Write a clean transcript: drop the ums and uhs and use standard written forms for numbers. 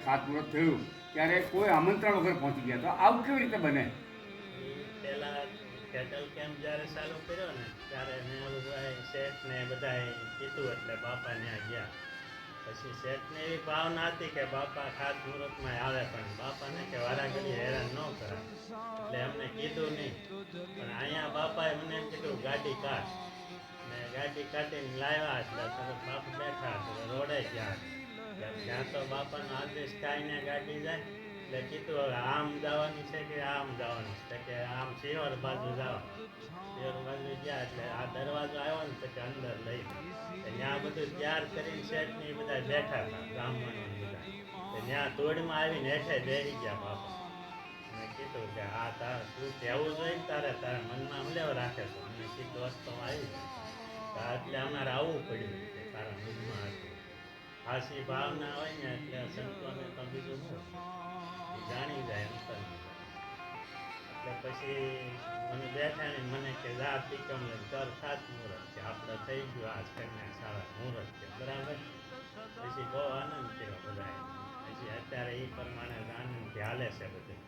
ખાતમુહૂર્ત થયું ત્યારે કોઈ આમંત્રણ વગર પહોંચી ગયા, તો આવું કેવી રીતે બને? પહેલાં કેટલ કેમ્પ જ્યારે ચાલુ કર્યો ને ત્યારે મેં શેઠ ને બધાએ કીધું એટલે બાપા ત્યાં ગયા. પછી શેઠને એવી ભાવના હતી કે બાપા ખાતમુહૂર્તમાં આવે, પણ બાપાને કે વારાઘડી હેરાન ન કરાય એટલે એમને કીધું નહીં. પણ અહીંયા બાપાએ મને એમ કીધું ગાડી કાઢ, ને ગાડી કાઢીને લાવ્યા એટલે તરત બાપ બેઠા એટલે રોડે ગયા. ત્યાં તો બાપાનો આદેશ થાય ને ગાડી જાય એટલે કીધું હવે આમ જવાનું છે કે આમ જવાનું છે, કે આમ શિહોર બાજુ જવાનું. શિહોર બાજુ ગયા એટલે આ દરવાજો આવ્યો ને પછી અંદર લઈ ત્યાં બધું તૈયાર કરીને શેઠ ને બધા બેઠા હતા બ્રાહ્મણો બધા. ત્યાં ધૂળમાં આવીને હેઠે બેસી ગયા બાપા. મેં કીધું કે આ તારે તું કહેવું જોઈએ ને તારા મનમાં લેવ રાખે છે. મને કીધું વસ્તુ આવી એટલે અમારે આવવું પડ્યું કે તારા મનમાં હતું. ખાસી ભાવના હોય ને એટલે સંતોને તો બીજું શું જાણી જાય અંતર. એટલે પછી મને બેઠાણી મને કે જા ટીકમ લઈને કર ખાતમુહૂર્ત કે આપણે થઈ ગયું આજ કન્યા સારા મુહૂર્ત છે બરાબર. પછી બહુ આનંદ થયો બધાએ. પછી અત્યારે એ પ્રમાણે આનંદથી હાલે છે બધું.